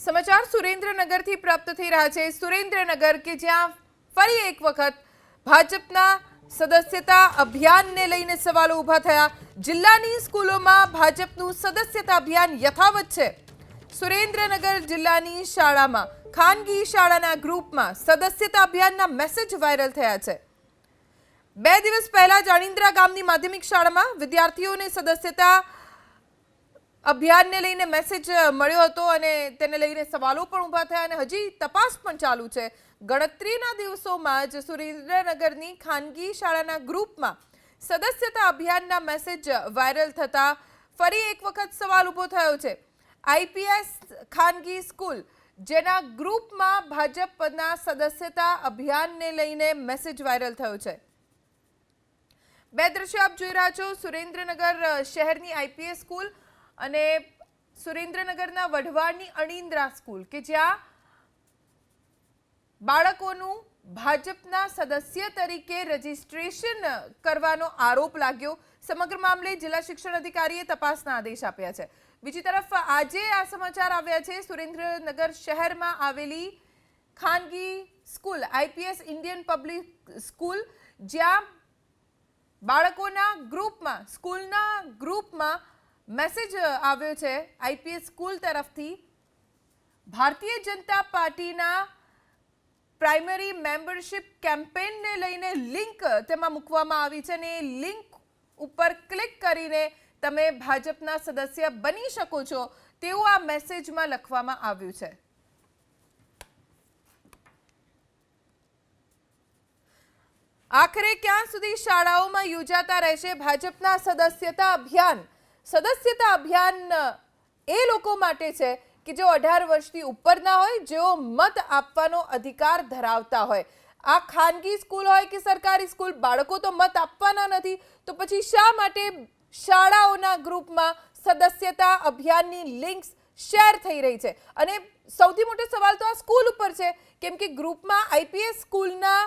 સમાચાર સુરેન્દ્રનગરથી પ્રાપ્ત થઈ રહ્યા છે। સુરેન્દ્રનગર કે જ્યાં ફરી એક વખત ભાજપના સદસ્યતા અભિયાનને લઈને સવાલો ઊભા થયા। જિલ્લાની સ્કૂલોમાં ભાજપનું સદસ્યતા અભિયાન યથાવત છે। સુરેન્દ્રનગર જિલ્લાની શાળામાં ખાનગી શાળાના ગ્રુપમાં સદસ્યતા અભિયાનના મેસેજ વાયરલ થયા છે। 2 દિવસ પહેલા જાણીન્દ્રા ગામની માધ્યમિક શાળામાં વિદ્યાર્થીઓને સદસ્યતા અભિયાનને લઈને મેસેજ મળ્યો હતો અને તેને લઈને સવાલો પણ ઊભા થયા અને હજી તપાસ પણ ચાલુ છે। ગણતરીના દિવસોમાં જ સુરેન્દ્રનગરની ખાનગી શાળાના ગ્રુપમાં સદસ્યતા અભિયાનના મેસેજ વાયરલ થતા ફરી એક વખત સવાલ ઊભો થયો છે। આઈપીએસ ખાનગી સ્કૂલ જેના ગ્રુપમાં ભાજપના સદસ્યતા અભિયાનને લઈને મેસેજ વાયરલ થયો છે। બે દ્રશ્યો આપ જોઈ રહ્યા છો। સુરેન્દ્રનગર શહેરની આઈપીએસ સ્કૂલ અને સુરેન્દ્રનગરના વઢવાડની અણીન્દ્રા સ્કૂલ કે જ્યાં બાળકોનું ભાજપના સદસ્ય તરીકે રજીસ્ટ્રેશન કરવાનો આરોપ લાગ્યો। સમગ્ર મામલે જિલ્લા શિક્ષણ અધિકારીએ તપાસના આદેશ આપ્યા છે। બીજી તરફ આજે આ સમાચાર આવ્યા છે સુરેન્દ્રનગર શહેરમાં આવેલી ખાનગી school IPS Indian public school જ્યાં બાળકોના ગ્રુપમાં સ્કૂલના ગ્રુપમાં મેસેજ આવ્યો છે આઈપીએસ સ્કૂલ તરફથી। ભારતીય જનતા પાર્ટીના પ્રાઇમરી મેમ્બરશિપ કેમ્પેનને લઈને લિંક તેમાં મૂકવામાં આવી છે અને એ લિંક ઉપર ક્લિક કરીને તમે ભાજપના સદસ્ય બની શકો છો તેવું આ મેસેજમાં લખવામાં આવ્યું છે। આખરે ક્યાં સુધી શાળાઓમાં યોજાતા રહેશે ભાજપના સદસ્યતા અભિયાન? સદસ્યતા અભિયાન એ લોકો માટે છે કે જેઓ 18 વર્ષથી ઉપરના હોય, જેઓ મત આપવાનો અધિકાર ધરાવતા હોય। આ ખાનગી સ્કૂલ હોય કે સરકારી સ્કૂલ, બાળકો તો મત આપવાના નથી, તો પછી શા માટે શાળાઓના ગ્રુપમાં સદસ્યતા અભિયાનની લિંક્સ શેર થઈ રહી છે? અને સૌથી મોટો સવાલ તો આ સ્કૂલ ઉપર છે, કેમ કે ગ્રુપમાં આઈપીએસ સ્કૂલના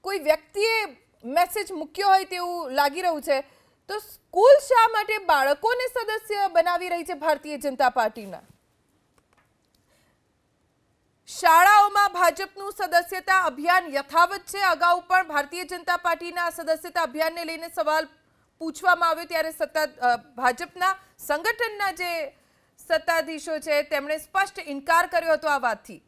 કોઈ વ્યક્તિએ મેસેજ મૂક્યો હોય તેવું લાગી રહ્યું છે। તો સ્કૂલ શા માટે બાળકોને સદસ્ય બનાવી રહી છે ભારતીય જનતા પાર્ટીના? શાળાઓમાં ભાજપનું સદસ્યતા અભિયાન યથાવત છે। અગાઉ પણ ભારતીય જનતા પાર્ટીના સદસ્યતા અભિયાનને લઈને સવાલ પૂછવામાં આવ્યો ત્યારે ભાજપના સંગઠનના જે સત્તાધીશો છે તેમણે સ્પષ્ટ ઇનકાર કર્યો હતો આ વાતથી।